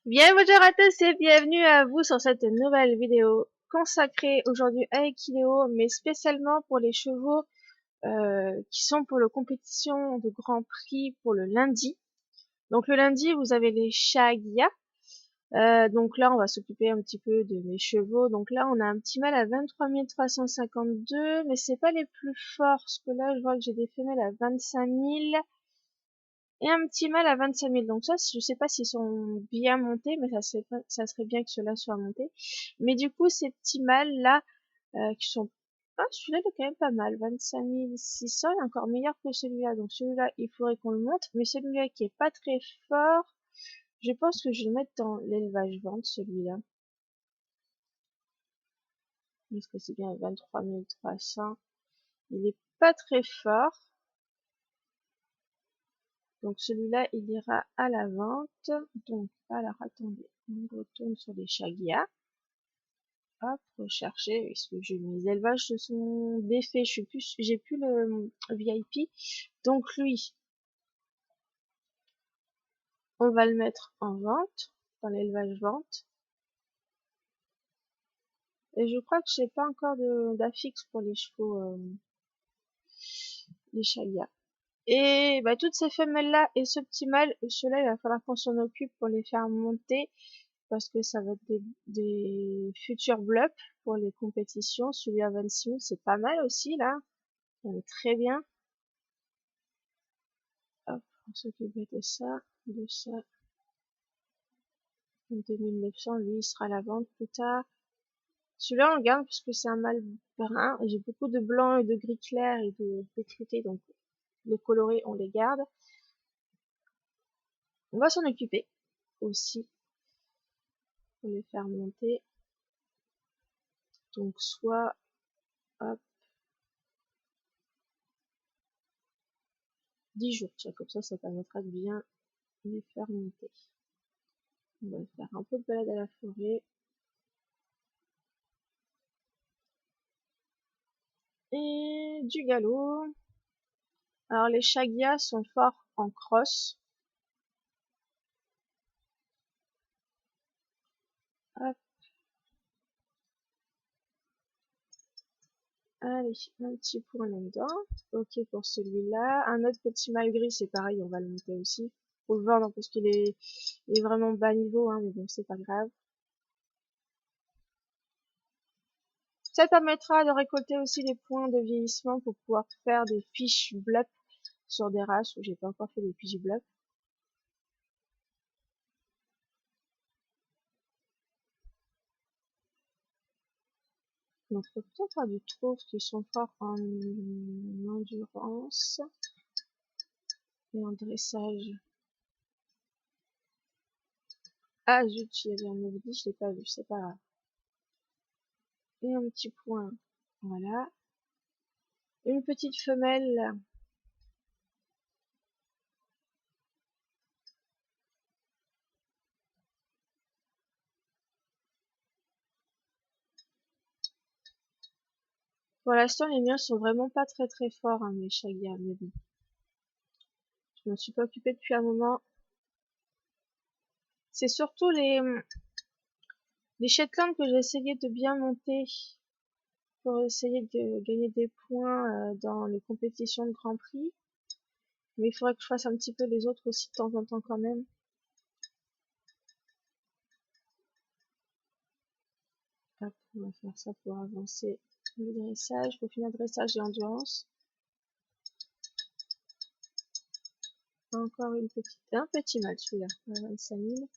Bien, bonjour à tous et bienvenue à vous sur cette nouvelle vidéo consacrée aujourd'hui à Equideo, mais spécialement pour les chevaux qui sont pour la compétition de Grand Prix pour le lundi. Donc le lundi, vous avez les Shagia. Donc là, on va s'occuper un petit peu de mes chevaux. Donc là, on a un petit mâle à 23 352, mais c'est pas les plus forts, parce que là, je vois que j'ai des femelles à 25 000. Et un petit mâle à 25 000. Donc ça, je sais pas s'ils sont bien montés, mais ça serait bien que ceux-là soient montés. Mais du coup, ces petits mâles-là, qui sont... Ah, celui-là, il est quand même pas mal. 25 600, il est encore meilleur que celui-là. Donc celui-là, il faudrait qu'on le monte. Mais celui-là qui est pas très fort, je pense que je vais le mettre dans l'élevage-vente, celui-là. Parce que c'est bien 23 300. Il est pas très fort. Donc celui-là, il ira à la vente. Donc, alors attendez, on retourne sur les Shagia. Hop, rechercher, est-ce que mes élevages se sont défaits, j'ai plus le VIP. Donc lui, on va le mettre en vente, dans l'élevage vente. Et je crois que j'ai pas encore d'affixe pour les chevaux, les Shagia. Et bah, toutes ces femelles-là et ce petit mâle, ceux-là, il va falloir qu'on s'en occupe pour les faire monter parce que ça va être des futurs blups pour les compétitions. Celui à 26 000, c'est pas mal aussi, là. On est très bien. Hop, on s'occupe de ça. 2900, lui, il sera à la vente plus tard. Celui-là, on le garde parce que c'est un mâle brun. J'ai beaucoup de blanc et de gris clair et de pétrité, donc les colorés, on les garde. On va s'en occuper aussi pour les faire monter. Donc, soit, hop, 10 jours. Tiens, comme ça permettra de bien les faire monter. On va faire un peu de balade à la forêt. Et du galop. Alors, les Shagia sont forts en cross. Hop. Allez, un petit point là-dedans. Ok pour celui-là. Un autre petit mâle gris, c'est pareil, on va le monter aussi. Faut le vendre parce il est vraiment bas niveau, hein, mais bon, c'est pas grave. Ça permettra de récolter aussi des points de vieillissement pour pouvoir faire des fiches blup sur des races où j'ai pas encore fait des fiches blup. Donc, faut peut-être faire du trouve qui sont forts en endurance et en dressage. Ah zut, il y avait un oubli, je l'ai pas vu, c'est pas grave. Et un petit point, voilà. Une petite femelle. Pour l'instant, les miens sont vraiment pas très forts, hein, mes Shagia, mais bon. Je m'en suis pas occupée depuis un moment. C'est surtout les Shetland que j'ai essayé de bien monter pour essayer de gagner des points dans les compétitions de Grand Prix. Mais il faudrait que je fasse un petit peu les autres aussi de temps en temps quand même. Hop, on va faire ça pour avancer le dressage. Pour finir dressage et endurance. Encore un petit mâle celui-là, à 25 000.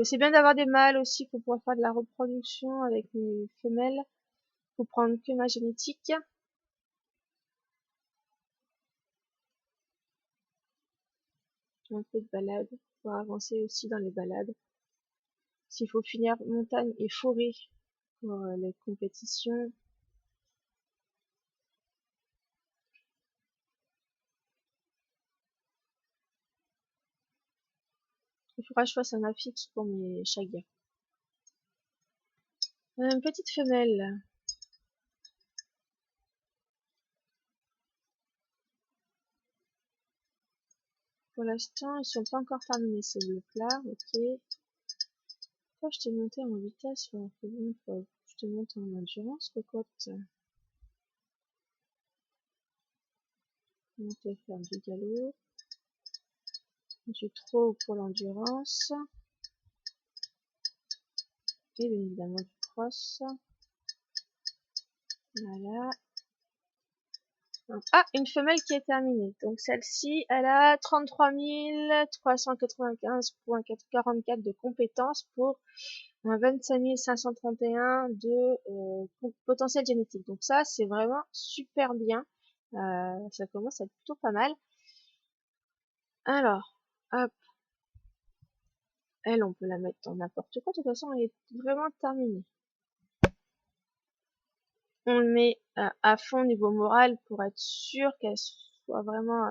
C'est bien d'avoir des mâles aussi pour pouvoir faire de la reproduction avec les femelles. Faut prendre que ma génétique. Un peu de balade pour avancer aussi dans les balades. S'il faut finir montagne et forêt pour les compétitions. Il faudra que je fasse un affixe pour mes Shagia. Une petite femelle. Pour l'instant, ils sont pas encore terminés ces blocs-là. Ok. Toi, je t'ai monté en vitesse. Ouais, c'est bon, je te monte en endurance, cocotte. On va faire du galop. Du trot pour l'endurance. Et bien évidemment du cross. Voilà. Ah, une femelle qui est terminée. Donc celle-ci, elle a 33 395,44 de compétences pour un 25 531 de potentiel génétique. Donc ça, c'est vraiment super bien. Ça commence à être plutôt pas mal. Alors, hop, elle, on peut la mettre dans n'importe quoi. De toute façon, elle est vraiment terminée. On le met à fond niveau moral pour être sûr qu'elle soit vraiment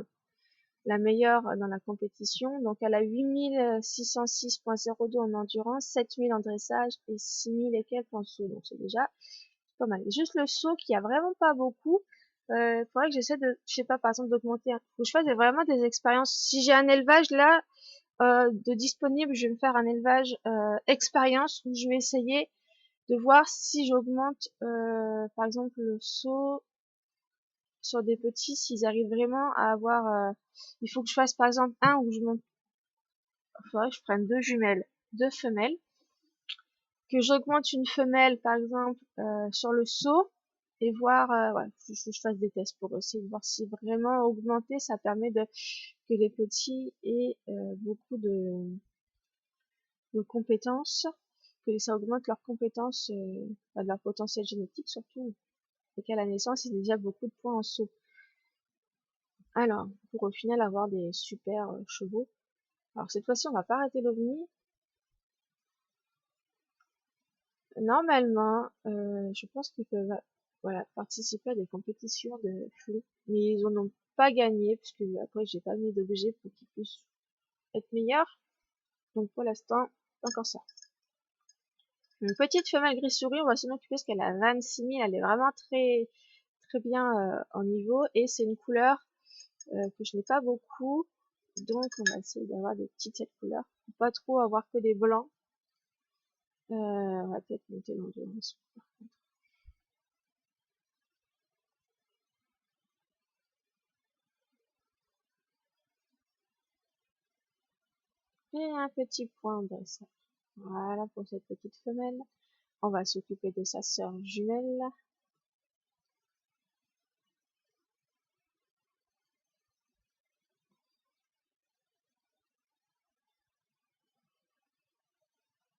la meilleure dans la compétition. Donc elle a 8606.02 en endurance, 7000 en dressage et 6000 et quelques en saut. Donc c'est déjà pas mal. Juste le saut qui a vraiment pas beaucoup. Faudrait que j'essaie de, je sais pas, par exemple d'augmenter. Faut que je fasse vraiment des expériences. Si j'ai un élevage là de disponible, je vais me faire un élevage expérience où je vais essayer de voir si j'augmente par exemple le saut sur des petits, s'ils arrivent vraiment à avoir il faut que je fasse par exemple un où je monte, faudrait que je prenne deux jumelles, deux femelles, que j'augmente une femelle par exemple sur le saut et voir ouais, faut que je fasse des tests pour essayer de voir si vraiment augmenter ça permet de que les petits aient beaucoup de compétences, que ça augmente leurs compétences, de leur potentiel génétique surtout, et qu'à la naissance il y a déjà beaucoup de points en saut. Alors, pour au final avoir des super chevaux. Alors cette fois-ci, on va pas arrêter l'OVNI. Normalement, je pense qu'ils peuvent voilà, participer à des compétitions de flou, mais ils en ont pas gagné, puisque après j'ai pas mis d'objet pour qu'ils puissent être meilleurs. Donc pour l'instant, pas encore ça. Une petite femelle gris-souris, on va s'en occuper parce qu'elle a 26 000, elle est vraiment très très bien en niveau, et c'est une couleur que je n'ai pas beaucoup, donc on va essayer d'avoir des petites cette couleur, pour pas trop avoir que des blancs. On va peut-être monter l'endurance. Et un petit point de dressage. Voilà pour cette petite femelle. On va s'occuper de sa sœur jumelle.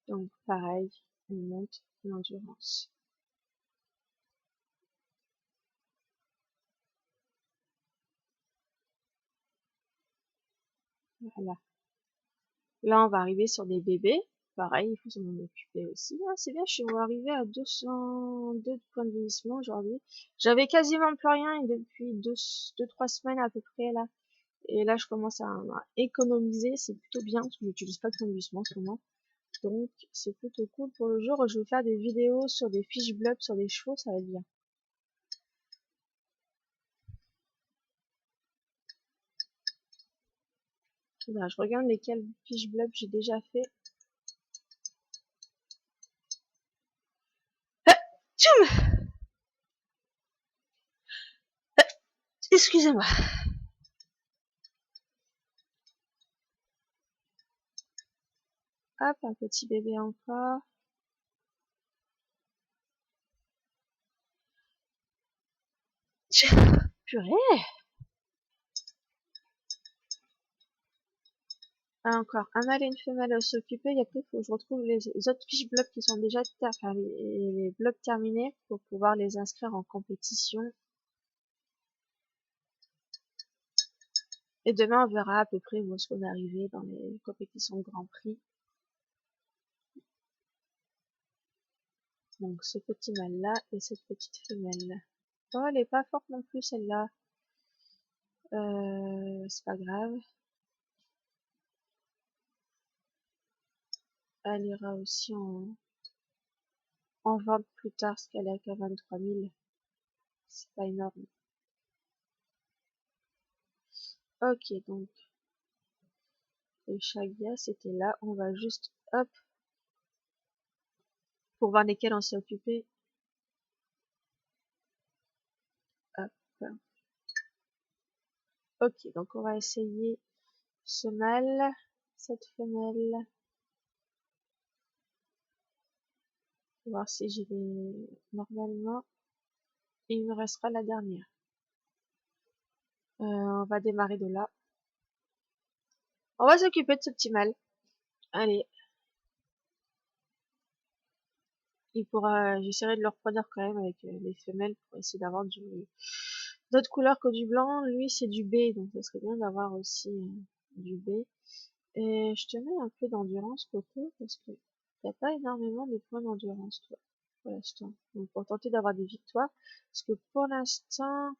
Donc pareil, on monte l'endurance. Voilà. Là, on va arriver sur des bébés. Pareil, il faut s'en occuper aussi. Ah, c'est bien, je suis arrivée à 202 points de vieillissement aujourd'hui. J'avais quasiment plus rien depuis 2-3 semaines à peu près là. Et là, je commence à économiser. C'est plutôt bien parce que j'utilise pas de points de vieillissement en ce moment. Donc, c'est plutôt cool pour le jour où je vais faire des vidéos sur des fiches blobs sur des chevaux, ça va être bien. Là, je regarde lesquelles fiches blobs j'ai déjà fait. Tchoum, excusez-moi. Hop, un petit bébé encore. Purée. Ah, encore un mâle et une femelle à s'occuper. Et après, il faut que je retrouve les autres fiches blobs qui sont déjà enfin, les blobs terminés pour pouvoir les inscrire en compétition. Et demain, on verra à peu près où est-ce qu'on est arrivé dans les compétitions de Grand Prix. Donc, ce petit mâle-là et cette petite femelle. Oh, elle est pas forte non plus, celle-là. C'est pas grave. Elle ira aussi en vente plus tard, parce qu'elle est qu'à 23 000. C'est pas énorme. Ok, donc, Et Shagia, c'était là. On va juste, hop, pour voir lesquels on s'est occupé. Hop. Ok, donc on va essayer ce mâle, cette femelle. Voir si j'y vais normalement. Et il me restera la dernière. On va démarrer de là. On va s'occuper de ce petit mâle. Allez. J'essaierai de le reproduire quand même avec les femelles pour essayer d'avoir d'autres couleurs que du blanc. Lui, c'est du B, donc ça serait bien d'avoir aussi du B. Et je te mets un peu d'endurance, Coco, parce que t'as pas énormément de points d'endurance, toi, pour l'instant. Donc, pour tenter d'avoir des victoires. Parce que pour l'instant,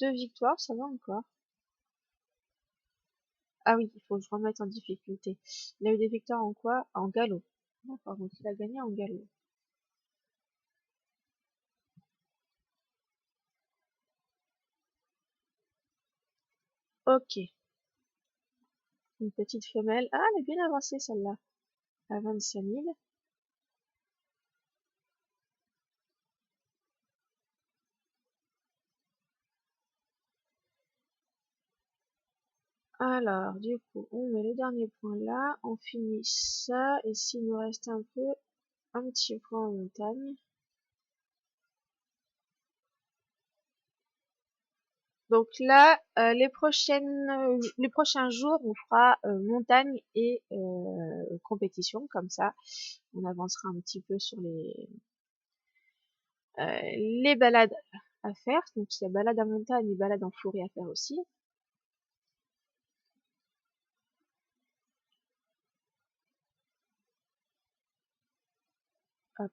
2 victoires, ça va encore. Ah oui, il faut que je remette en difficulté. Il a eu des victoires en quoi? En galop. D'accord, donc il a gagné en galop. Ok. Une petite femelle. Ah, elle est bien avancée celle-là. À 25 000. Alors, du coup, on met le dernier point là. On finit ça. Et s'il nous reste un peu, un petit point en montagne. Donc là, les prochains jours, on fera montagne et compétition. Comme ça, on avancera un petit peu sur les balades à faire. Donc il y a balade à montagne et balade en forêt à faire aussi. Hop.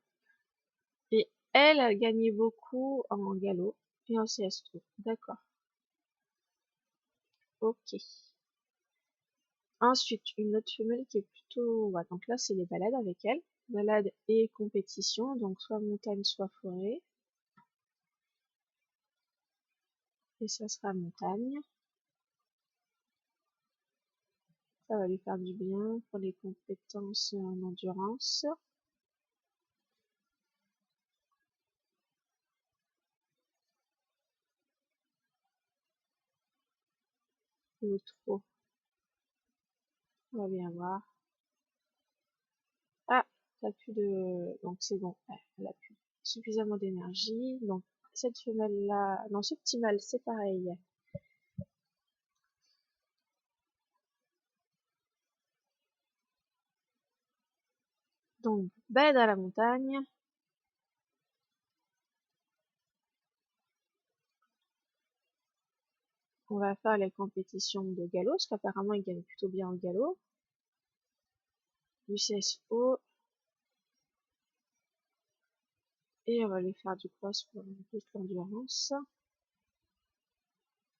Et elle a gagné beaucoup en galop et en CS2. D'accord. Ok. Ensuite, une autre femelle qui est plutôt... Ouais, donc là, c'est les balades avec elle. Balade et compétition, donc soit montagne, soit forêt. Et ça sera montagne. Ça va lui faire du bien pour les compétences en endurance. Le trop. On va bien voir. Ah, t'as plus de... Donc c'est bon, ouais, elle a plus suffisamment d'énergie. Donc cette femelle-là... Non, ce petit mâle, c'est pareil. Donc, balade à la montagne. On va faire les compétitions de galop, parce qu'apparemment il gagne plutôt bien en galop. Du CSO. Et on va lui faire du cross pour toute l'endurance.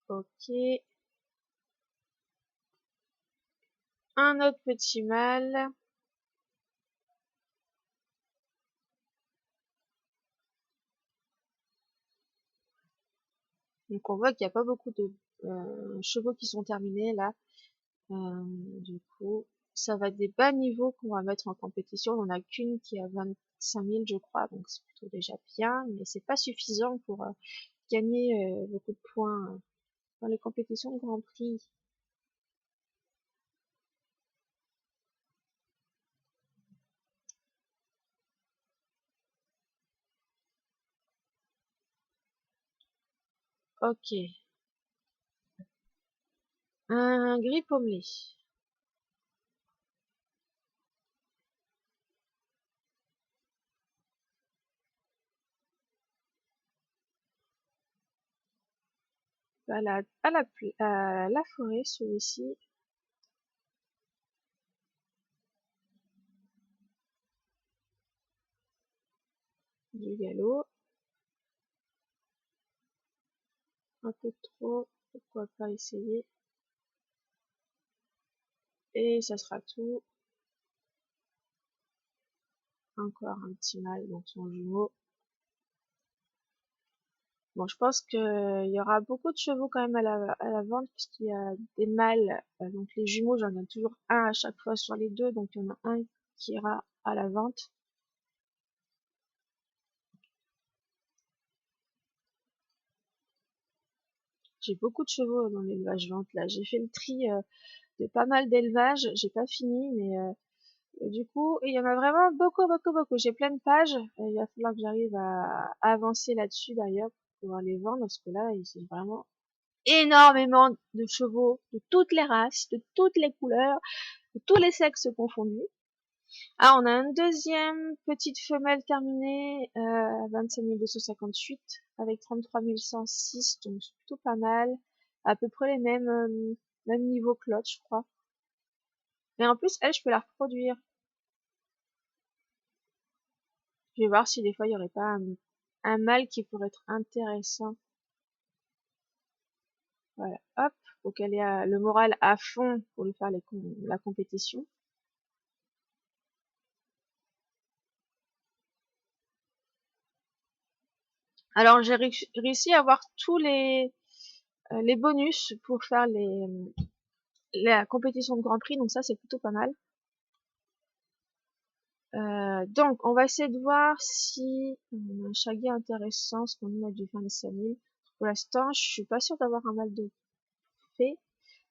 Ok. Un autre petit mâle. Donc on voit qu'il n'y a pas beaucoup de chevaux qui sont terminés là. Du coup, ça va être des bas niveaux qu'on va mettre en compétition. On n'a qu'une qui a 25 000 je crois, donc c'est plutôt déjà bien, mais c'est pas suffisant pour gagner beaucoup de points dans les compétitions de Grand Prix. Ok. Un gris pommelé. Balade à la forêt, celui-ci. Du galop. Un peu trop. Pourquoi pas essayer. Et ça sera tout. Encore un petit mâle, donc son jumeau. Bon, je pense qu'il y aura beaucoup de chevaux quand même à la vente puisqu'il y a des mâles. Donc les jumeaux, j'en ai toujours un à chaque fois sur les deux, donc il y en a un qui ira à la vente. J'ai beaucoup de chevaux dans l'élevage vente là. J'ai fait le tri de pas mal d'élevages. J'ai pas fini, mais du coup, il y en a vraiment beaucoup, beaucoup, beaucoup. J'ai plein de pages. Il va falloir que j'arrive à avancer là-dessus d'ailleurs pour pouvoir les vendre parce que là, il y a vraiment énormément de chevaux de toutes les races, de toutes les couleurs, de tous les sexes confondus. Ah, on a une deuxième petite femelle terminée, 25 258 avec 33 106, donc c'est plutôt pas mal. À peu près les mêmes niveaux que l'autre, je crois. Et en plus, elle, je peux la reproduire. Je vais voir si des fois il y aurait pas un mâle qui pourrait être intéressant. Voilà, hop, faut qu'elle ait le moral à fond pour lui faire la compétition. Alors j'ai réussi à avoir tous les bonus pour faire la compétition de Grand Prix, donc ça c'est plutôt pas mal. Donc on va essayer de voir si on a un shaggy intéressant, parce qu'on a du 25 000. Pour l'instant, je suis pas sûre d'avoir un mal de fait,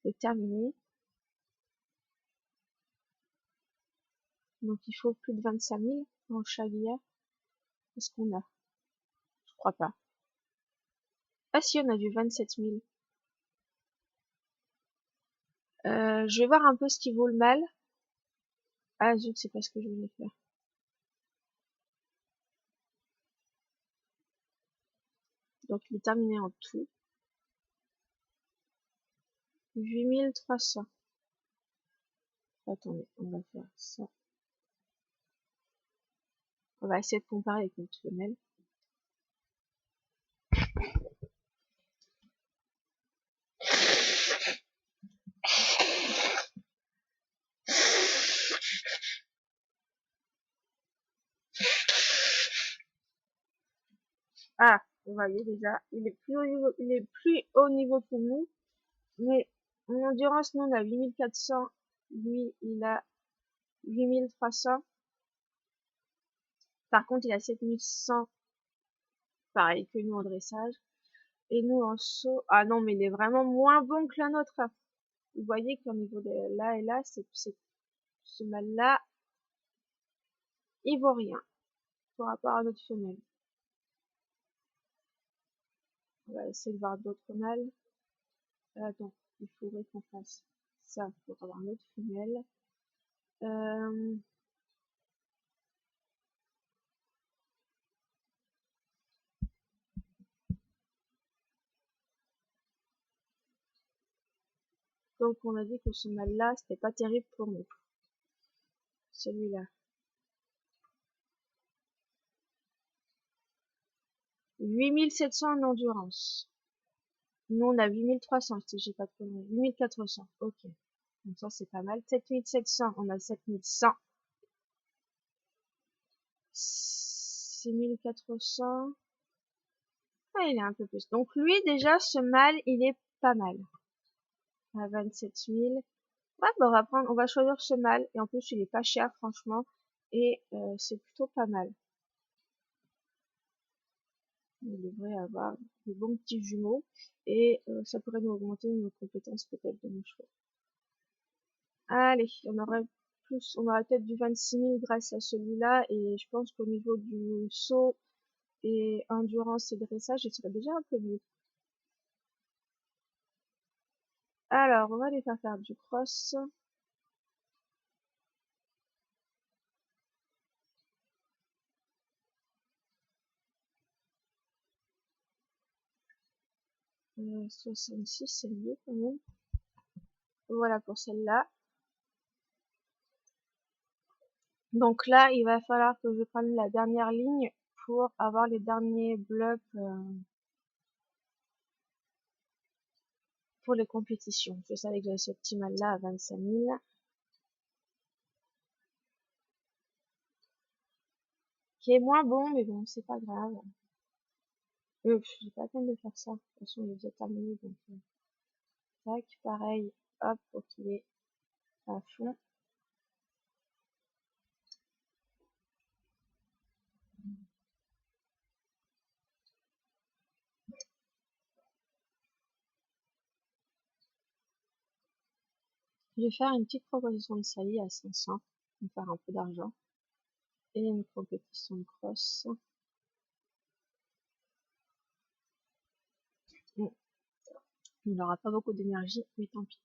de terminer. Donc il faut plus de 25 000 en shaggy. Qu'est-ce qu'on a? Je crois pas. Ah si, on a du 27 000. Je vais voir un peu ce qui vaut le mal. Ah zut, c'est pas ce que je voulais faire. Donc il est terminé en tout. 8300. Attendez, on va faire ça. On va essayer de comparer avec notre femelle. Ah, vous voyez déjà, il est plus haut niveau que nous, mais en endurance, nous on a 8400, lui il a 8300. Par contre, il a 7100, pareil que nous en dressage. Et nous en saut, ah non, mais il est vraiment moins bon que la nôtre. Vous voyez qu'au niveau de là et là, ce mâle-là, il vaut rien par rapport à notre femelle. On va essayer de voir d'autres mâles. Attends, il faudrait qu'on fasse ça pour avoir notre femelle. Euh, donc on a dit que ce mâle-là, c'était pas terrible pour nous. Celui-là. 8700 en endurance. Nous, on a 8300, si j'ai pas de conneries. 8400, ok. Donc ça, c'est pas mal. 7700, on a 7100. 6400. Ah, il est un peu plus. Donc lui, déjà, ce mâle, il est pas mal. À 27 000. Ouais, bah, on va choisir ce mâle. Et en plus, il est pas cher, franchement. Et c'est plutôt pas mal. On devrait avoir de bons petits jumeaux. Et ça pourrait nous augmenter nos compétences peut-être de nos chevaux. Allez, on aurait peut-être du 26 000 grâce à celui-là. Et je pense qu'au niveau du saut et endurance et dressage, il serait déjà un peu mieux. Alors, on va les faire du cross. 66, c'est mieux quand même. Voilà pour celle-là. Donc là, il va falloir que je prenne la dernière ligne pour avoir les derniers blocs pour les compétitions. Je savais que j'avais ce petit mal-là à 25 000. Qui est moins bon, mais bon, c'est pas grave. J'ai pas la peine de faire ça. De toute façon, il est déjà terminé, donc tac, pareil, hop, pour qu'il est à fond. Je vais faire une petite proposition de Sally à 500 pour faire un peu d'argent. Et une compétition de cross. Bon, il n'aura pas beaucoup d'énergie, mais tant pis.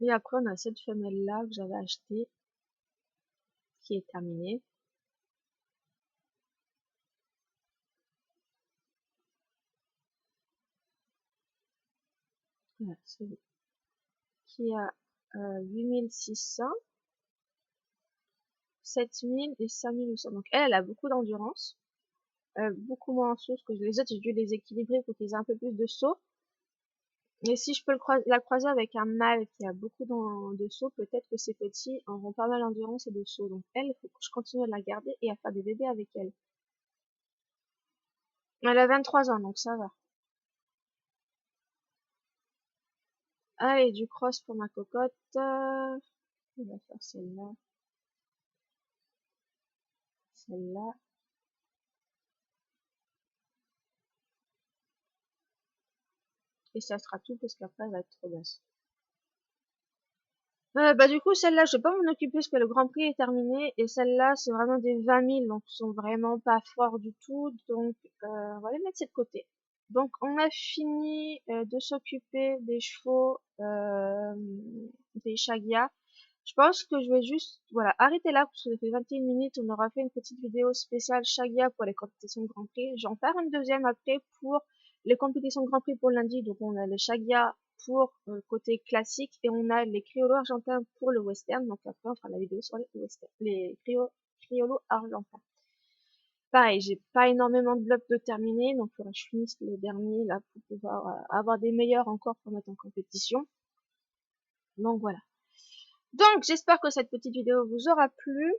Et après, on a cette femelle-là que j'avais achetée, qui est terminée. Voilà, c'est qui a 8600, 7000 et 5800. Donc elle a beaucoup d'endurance, beaucoup moins en saut que les autres. J'ai dû les équilibrer pour qu'ils aient un peu plus de saut. Et si je peux la croiser avec un mâle qui a beaucoup de saut, peut-être que ces petits auront pas mal d'endurance et de saut. Donc elle, il faut que je continue à la garder et à faire des bébés avec elle. Elle a 23 ans, donc ça va. Allez, du cross pour ma cocotte. On va faire celle-là. Celle-là. Et ça sera tout parce qu'après, elle va être trop basse. Bah du coup, celle-là, je vais pas m'en occuper parce que le Grand Prix est terminé. Et celle-là, c'est vraiment des 20 000, donc ils sont vraiment pas forts du tout. Donc, on va les mettre de côté. Donc, on a fini de s'occuper des chevaux, des Shagia. Je pense que je vais juste, voilà, arrêter là parce que ça fait 21 minutes. On aura fait une petite vidéo spéciale Shagia pour les compétitions de Grand Prix. J'en faire une deuxième après pour les compétitions de Grand Prix pour lundi. Donc, on a le Shagia pour côté classique et on a les criolos argentins pour le western. Donc après on fera la vidéo sur les western, les criolos argentins. Pareil, j'ai pas énormément de blocs de terminer, donc il faudra que je finisse le dernier là pour pouvoir avoir des meilleurs encore pour mettre en compétition. Donc voilà. Donc j'espère que cette petite vidéo vous aura plu.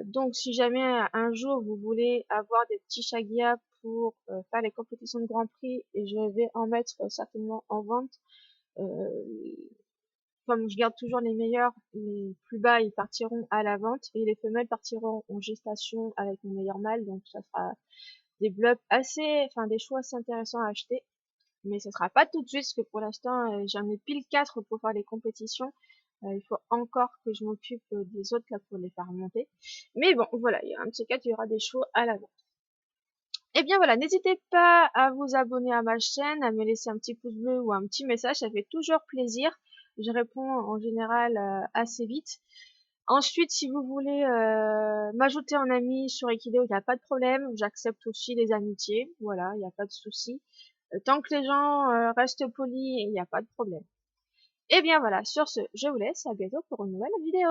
Donc si jamais un jour vous voulez avoir des petits Shagia pour faire les compétitions de Grand Prix, et je vais en mettre certainement en vente. Comme je garde toujours les meilleurs, les plus bas ils partiront à la vente et les femelles partiront en gestation avec mon meilleur mâle, donc ça sera des blocs assez, enfin des choix assez intéressants à acheter, mais ce sera pas tout de suite parce que pour l'instant j'en ai pile 4 pour faire les compétitions. Il faut encore que je m'occupe des autres là pour les faire monter, mais bon voilà, il y a un de ces 4, il y aura des chevaux à la vente. Et bien voilà, n'hésitez pas à vous abonner à ma chaîne, à me laisser un petit pouce bleu ou un petit message, ça fait toujours plaisir. Je réponds en général assez vite. Ensuite, si vous voulez m'ajouter en ami sur Equideo, il n'y a pas de problème. J'accepte aussi les amitiés, voilà, il n'y a pas de souci. Tant que les gens restent polis, il n'y a pas de problème. Et bien voilà, sur ce, je vous laisse, à bientôt pour une nouvelle vidéo.